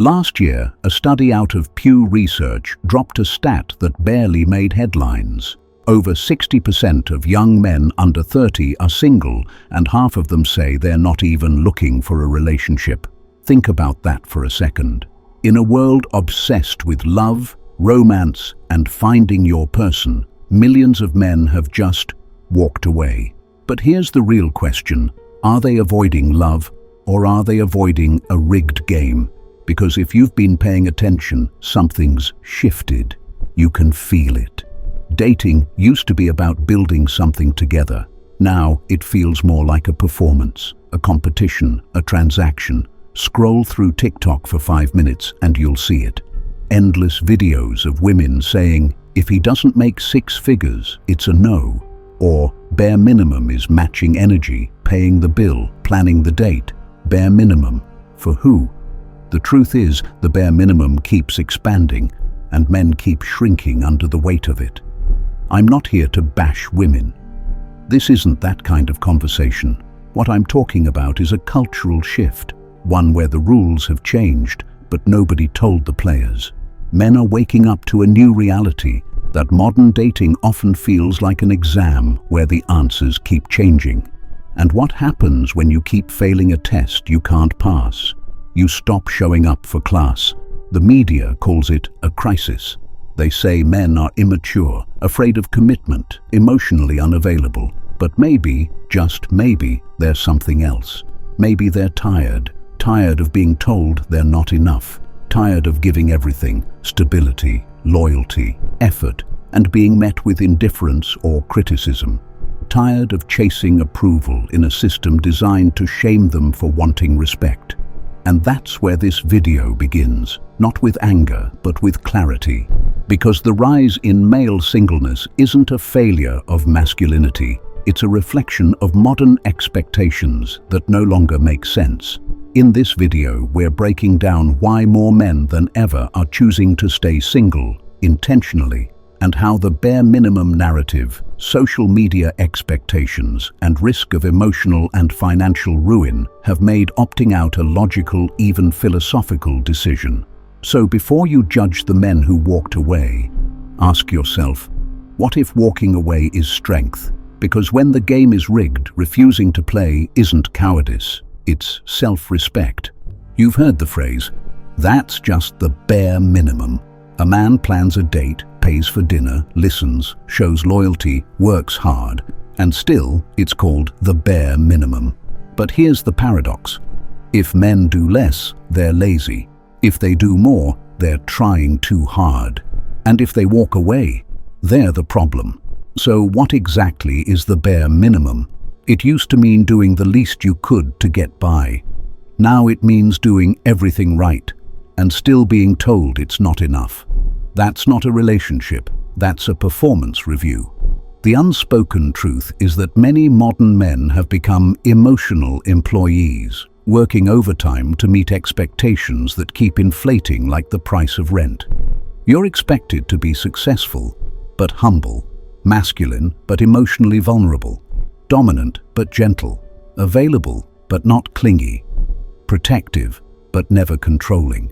Last year, a study out of Pew Research dropped a stat that barely made headlines. Over 60% of young men under 30 are single, and half of them say they're not even looking for a relationship. Think about that for a second. In a world obsessed with love, romance, and finding your person, millions of men have just walked away. But here's the real question. Are they avoiding love, or are they avoiding a rigged game? Because if you've been paying attention, something's shifted. You can feel it. Dating used to be about building something together. Now it feels more like a performance, a competition, a transaction. Scroll through TikTok for 5 minutes and you'll see it. Endless videos of women saying, if he doesn't make 6 figures, it's a no. Or bare minimum is matching energy, paying the bill, planning the date. Bare minimum. For who? The truth is, the bare minimum keeps expanding, and men keep shrinking under the weight of it. I'm not here to bash women. This isn't that kind of conversation. What I'm talking about is a cultural shift, one where the rules have changed, but nobody told the players. Men are waking up to a new reality, that modern dating often feels like an exam where the answers keep changing. And what happens when you keep failing a test you can't pass? You stop showing up for class. The media calls it a crisis. They say men are immature, afraid of commitment, emotionally unavailable. But maybe, just maybe, there's something else. Maybe they're tired of being told they're not enough, tired of giving everything, stability, loyalty, effort, and being met with indifference or criticism. Tired of chasing approval in a system designed to shame them for wanting respect. And that's where this video begins, not with anger, but with clarity. Because the rise in male singleness isn't a failure of masculinity, it's a reflection of modern expectations that no longer make sense. In this video, we're breaking down why more men than ever are choosing to stay single, intentionally, and how the bare minimum narrative, social media expectations, and risk of emotional and financial ruin have made opting out a logical, even philosophical decision. So before you judge the men who walked away, ask yourself, what if walking away is strength? Because when the game is rigged, refusing to play isn't cowardice, it's self-respect. You've heard the phrase, that's just the bare minimum. A man plans a date, pays for dinner, listens, shows loyalty, works hard, and still it's called the bare minimum. But here's the paradox. If men do less, they're lazy. If they do more, they're trying too hard. And if they walk away, they're the problem. So what exactly is the bare minimum? It used to mean doing the least you could to get by. Now it means doing everything right, and still being told it's not enough. That's not a relationship, that's a performance review. The unspoken truth is that many modern men have become emotional employees, working overtime to meet expectations that keep inflating like the price of rent. You're expected to be successful, but humble, masculine, but emotionally vulnerable, dominant, but gentle, available, but not clingy, protective, but never controlling.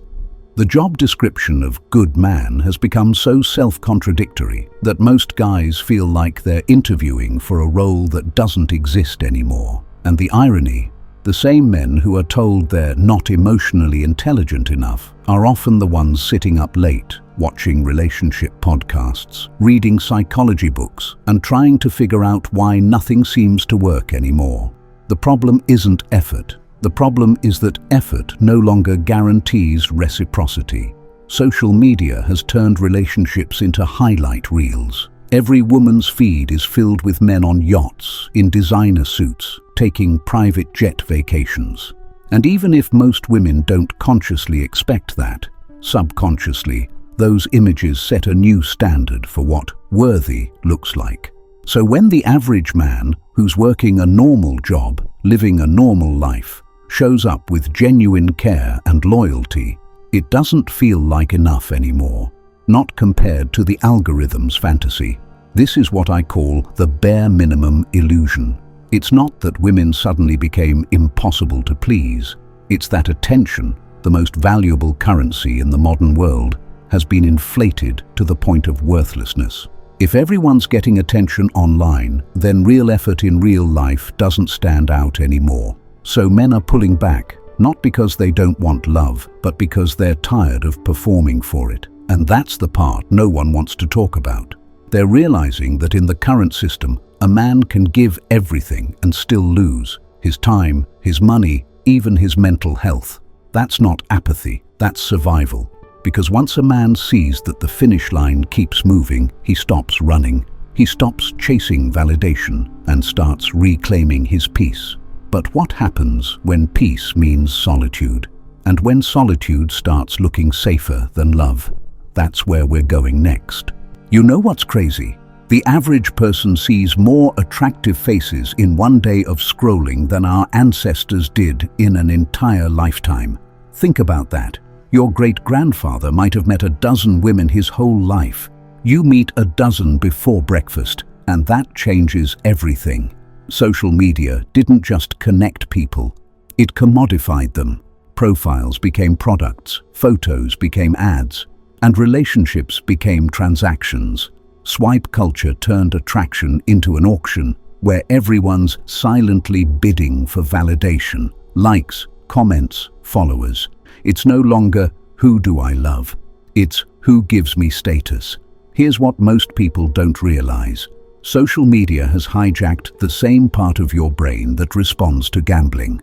The job description of good man has become so self-contradictory that most guys feel like they're interviewing for a role that doesn't exist anymore. And the irony, the same men who are told they're not emotionally intelligent enough are often the ones sitting up late, watching relationship podcasts, reading psychology books, and trying to figure out why nothing seems to work anymore. The problem isn't effort. The problem is that effort no longer guarantees reciprocity. Social media has turned relationships into highlight reels. Every woman's feed is filled with men on yachts, in designer suits, taking private jet vacations. And even if most women don't consciously expect that, subconsciously, those images set a new standard for what worthy looks like. So when the average man, who's working a normal job, living a normal life, shows up with genuine care and loyalty, it doesn't feel like enough anymore, not compared to the algorithm's fantasy. This is what I call the bare minimum illusion. It's not that women suddenly became impossible to please. It's that attention, the most valuable currency in the modern world, has been inflated to the point of worthlessness. If everyone's getting attention online, then real effort in real life doesn't stand out anymore. So men are pulling back, not because they don't want love, but because they're tired of performing for it. And that's the part no one wants to talk about. They're realizing that in the current system, a man can give everything and still lose his time, his money, even his mental health. That's not apathy, that's survival. Because once a man sees that the finish line keeps moving, he stops running. He stops chasing validation and starts reclaiming his peace. But what happens when peace means solitude? And when solitude starts looking safer than love? That's where we're going next. You know what's crazy? The average person sees more attractive faces in one day of scrolling than our ancestors did in an entire lifetime. Think about that. Your great-grandfather might have met a dozen women his whole life. You meet a dozen before breakfast, and that changes everything. Social media didn't just connect people, it commodified them. Profiles became products, photos became ads, and relationships became transactions. Swipe culture turned attraction into an auction where everyone's silently bidding for validation, likes, comments, followers. It's no longer, who do I love? It's, who gives me status? Here's what most people don't realize. Social media has hijacked the same part of your brain that responds to gambling.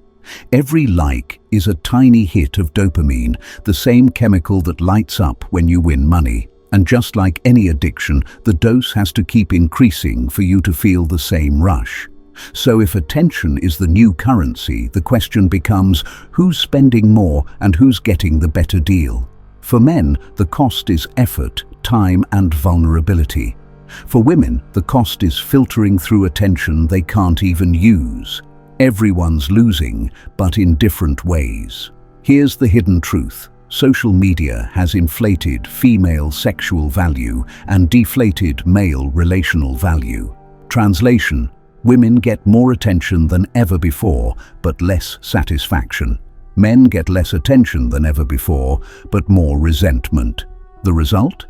Every like is a tiny hit of dopamine, the same chemical that lights up when you win money. And just like any addiction, the dose has to keep increasing for you to feel the same rush. So if attention is the new currency, the question becomes, who's spending more and who's getting the better deal? For men, the cost is effort, time, and vulnerability. For women, the cost is filtering through attention they can't even use. Everyone's losing, but in different ways. Here's the hidden truth. Social media has inflated female sexual value and deflated male relational value. Translation: women get more attention than ever before, but less satisfaction. Men get less attention than ever before, but more resentment. The result?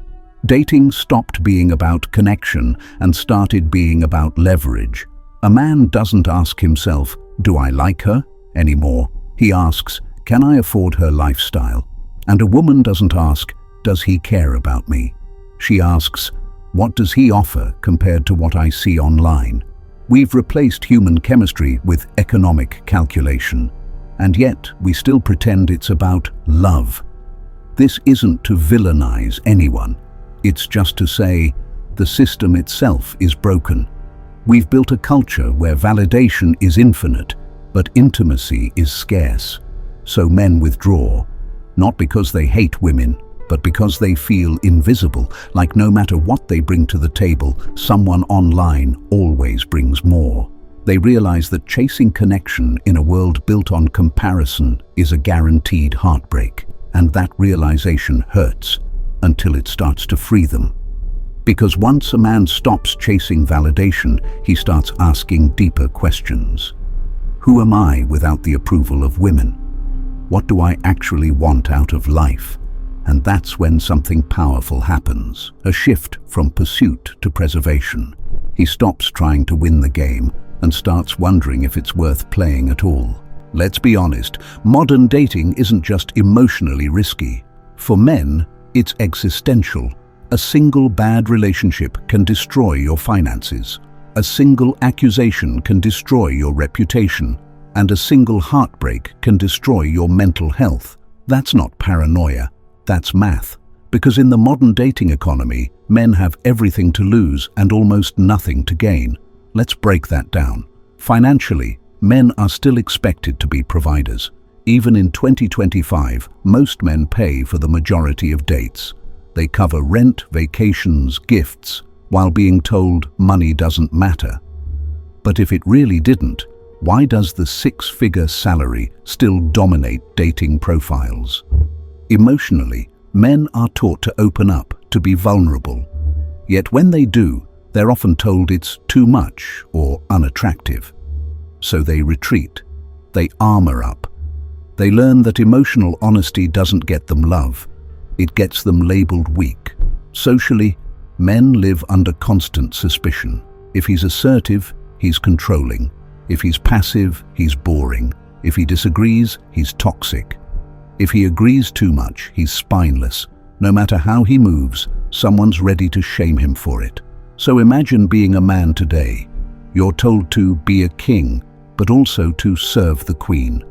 Dating stopped being about connection and started being about leverage. A man doesn't ask himself, do I like her? Anymore. He asks, can I afford her lifestyle? And a woman doesn't ask, does he care about me? She asks, what does he offer compared to what I see online? We've replaced human chemistry with economic calculation, and yet we still pretend it's about love. This isn't to villainize anyone. It's just to say, the system itself is broken. We've built a culture where validation is infinite, but intimacy is scarce. So men withdraw. Not because they hate women, but because they feel invisible, like no matter what they bring to the table, someone online always brings more. They realize that chasing connection in a world built on comparison is a guaranteed heartbreak, and that realization hurts until it starts to free them. Because once a man stops chasing validation, he starts asking deeper questions. Who am I without the approval of women? What do I actually want out of life? And that's when something powerful happens, a shift from pursuit to preservation. He stops trying to win the game and starts wondering if it's worth playing at all. Let's be honest, modern dating isn't just emotionally risky. For men, it's existential. A single bad relationship can destroy your finances. A single accusation can destroy your reputation. And a single heartbreak can destroy your mental health. That's not paranoia, that's math. Because in the modern dating economy, men have everything to lose and almost nothing to gain. Let's break that down. Financially, men are still expected to be providers. Even in 2025, most men pay for the majority of dates. They cover rent, vacations, gifts, while being told money doesn't matter. But if it really didn't, why does the six-figure salary still dominate dating profiles? Emotionally, men are taught to open up, to be vulnerable. Yet when they do, they're often told it's too much or unattractive. So they retreat, they armor up, They learn that emotional honesty doesn't get them love. It gets them labeled weak. Socially, men live under constant suspicion. If he's assertive, he's controlling. If he's passive, he's boring. If he disagrees, he's toxic. If he agrees too much, he's spineless. No matter how he moves, someone's ready to shame him for it. So imagine being a man today. You're told to be a king, but also to serve the queen.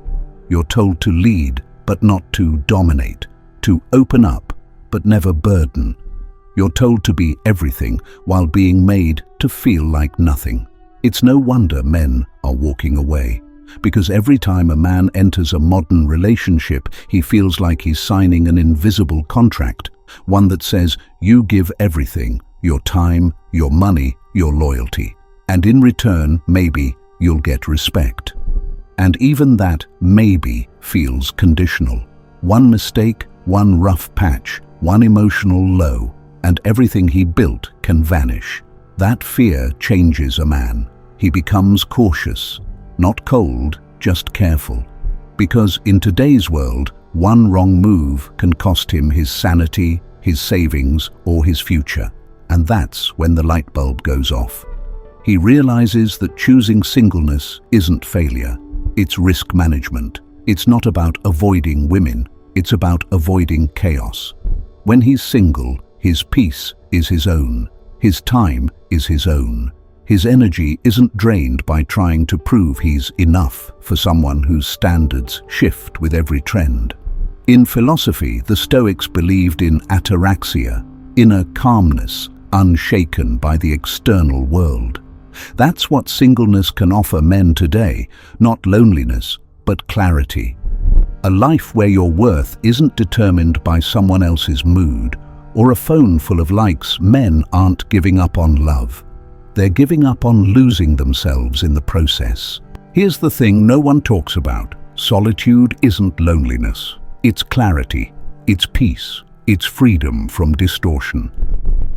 You're told to lead, but not to dominate. To open up, but never burden. You're told to be everything while being made to feel like nothing. It's no wonder men are walking away. Because every time a man enters a modern relationship, he feels like he's signing an invisible contract. One that says, you give everything, your time, your money, your loyalty. And in return, maybe, you'll get respect. And even that maybe feels conditional. One mistake, one rough patch, one emotional low, and everything he built can vanish. That fear changes a man. He becomes cautious, not cold, just careful. Because in today's world, one wrong move can cost him his sanity, his savings, or his future. And that's when the light bulb goes off. He realizes that choosing singleness isn't failure. It's risk management. It's not about avoiding women. It's about avoiding chaos. When he's single, his peace is his own. His time is his own. His energy isn't drained by trying to prove he's enough for someone whose standards shift with every trend. In philosophy, the Stoics believed in ataraxia, inner calmness, unshaken by the external world. That's what singleness can offer men today, not loneliness, but clarity. A life where your worth isn't determined by someone else's mood or a phone full of likes. Men aren't giving up on love. They're giving up on losing themselves in the process. Here's the thing no one talks about. Solitude isn't loneliness. It's clarity. It's peace. It's freedom from distortion.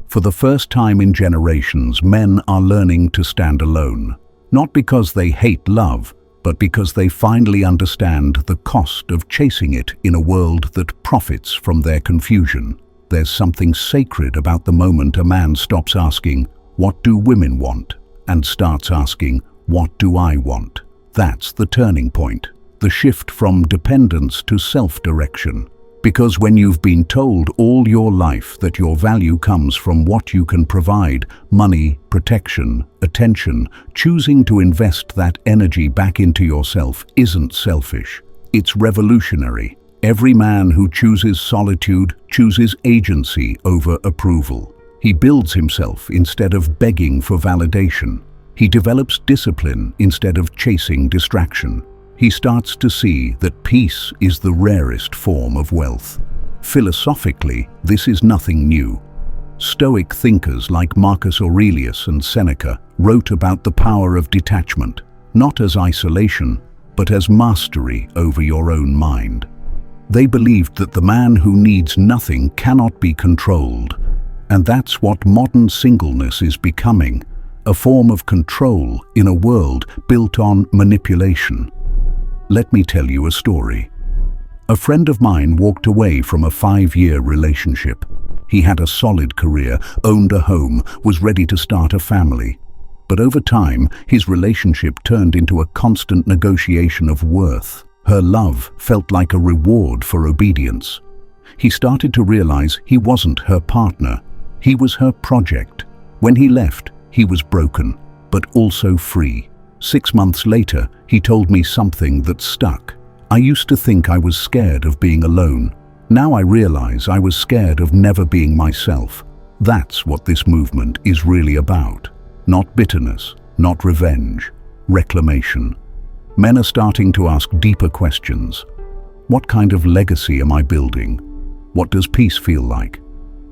For the first time in generations, men are learning to stand alone. Not because they hate love, but because they finally understand the cost of chasing it in a world that profits from their confusion. There's something sacred about the moment a man stops asking, "What do women want?" and starts asking, "What do I want?" That's the turning point, the shift from dependence to self-direction. Because when you've been told all your life that your value comes from what you can provide, money, protection, attention, choosing to invest that energy back into yourself isn't selfish. It's revolutionary. Every man who chooses solitude chooses agency over approval. He builds himself instead of begging for validation. He develops discipline instead of chasing distraction. He starts to see that peace is the rarest form of wealth. Philosophically, this is nothing new. Stoic thinkers like Marcus Aurelius and Seneca wrote about the power of detachment, not as isolation, but as mastery over your own mind. They believed that the man who needs nothing cannot be controlled. And that's what modern singleness is becoming, a form of control in a world built on manipulation. Let me tell you a story. A friend of mine walked away from a 5-year relationship. He had a solid career, owned a home, was ready to start a family. But over time, his relationship turned into a constant negotiation of worth. Her love felt like a reward for obedience. He started to realize he wasn't her partner. He was her project. When he left, he was broken, but also free. 6 months later, he told me something that stuck. I used to think I was scared of being alone. Now I realize I was scared of never being myself. That's what this movement is really about. Not bitterness, not revenge, reclamation. Men are starting to ask deeper questions. What kind of legacy am I building? What does peace feel like?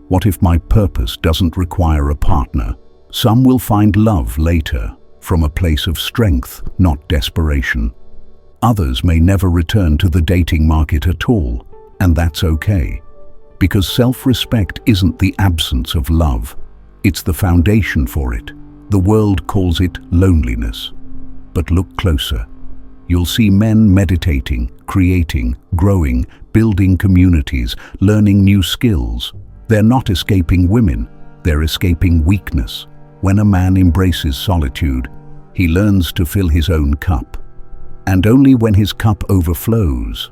What if my purpose doesn't require a partner? Some will find love later, from a place of strength, not desperation. Others may never return to the dating market at all, and that's okay. Because self-respect isn't the absence of love, it's the foundation for it. The world calls it loneliness. But look closer. You'll see men meditating, creating, growing, building communities, learning new skills. They're not escaping women, they're escaping weakness. When a man embraces solitude, he learns to fill his own cup. And only when his cup overflows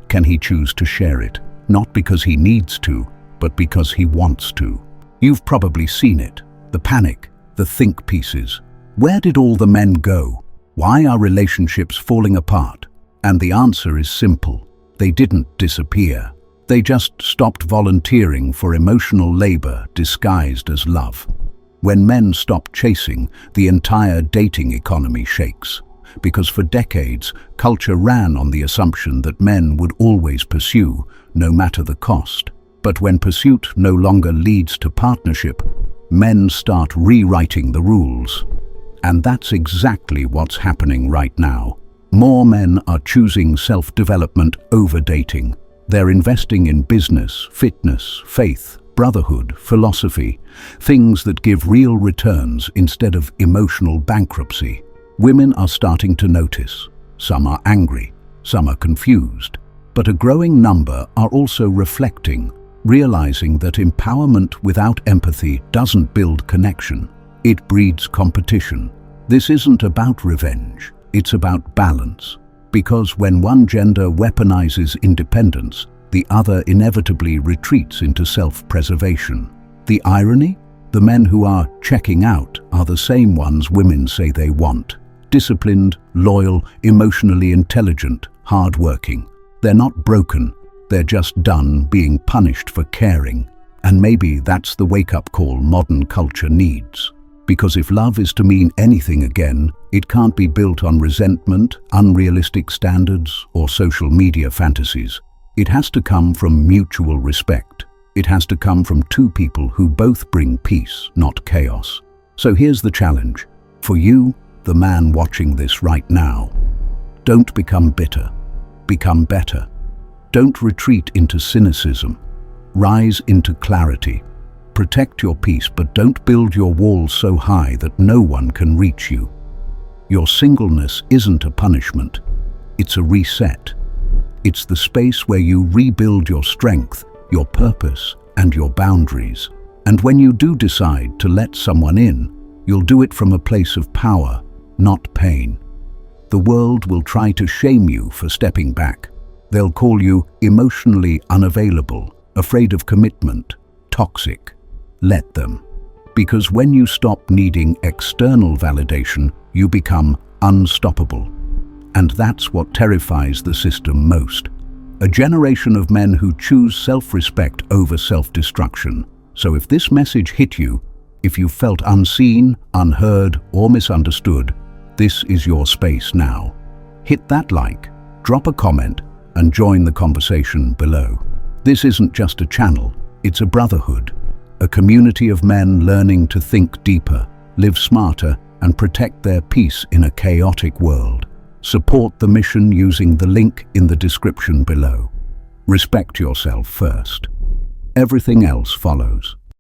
can he choose to share it, not because he needs to, but because he wants to. You've probably seen it, the panic, the think pieces. Where did all the men go? Why are relationships falling apart? And the answer is simple. They didn't disappear. They just stopped volunteering for emotional labor disguised as love. When men stop chasing, the entire dating economy shakes. Because for decades, culture ran on the assumption that men would always pursue, no matter the cost. But when pursuit no longer leads to partnership, men start rewriting the rules. And that's exactly what's happening right now. More men are choosing self-development over dating. They're investing in business, fitness, faith, brotherhood, philosophy, things that give real returns instead of emotional bankruptcy. Women are starting to notice. Some are angry, some are confused, but a growing number are also reflecting, realizing that empowerment without empathy doesn't build connection. It breeds competition. This isn't about revenge, it's about balance. Because when one gender weaponizes independence, the other inevitably retreats into self-preservation. The irony? The men who are checking out are the same ones women say they want. Disciplined, loyal, emotionally intelligent, hardworking. They're not broken, they're just done being punished for caring. And maybe that's the wake-up call modern culture needs. Because if love is to mean anything again, it can't be built on resentment, unrealistic standards, or social media fantasies. It has to come from mutual respect. It has to come from two people who both bring peace, not chaos. So here's the challenge. For you, the man watching this right now, don't become bitter. Become better. Don't retreat into cynicism. Rise into clarity. Protect your peace, but don't build your walls so high that no one can reach you. Your singleness isn't a punishment. It's a reset. It's the space where you rebuild your strength, your purpose, and your boundaries. And when you do decide to let someone in, you'll do it from a place of power, not pain. The world will try to shame you for stepping back. They'll call you emotionally unavailable, afraid of commitment, toxic. Let them. Because when you stop needing external validation, you become unstoppable. And that's what terrifies the system most. A generation of men who choose self-respect over self-destruction. So if this message hit you, if you felt unseen, unheard, or misunderstood, this is your space now. Hit that like, drop a comment, and join the conversation below. This isn't just a channel, it's a brotherhood. A community of men learning to think deeper, live smarter, and protect their peace in a chaotic world. Support the mission using the link in the description below. Respect yourself first. Everything else follows.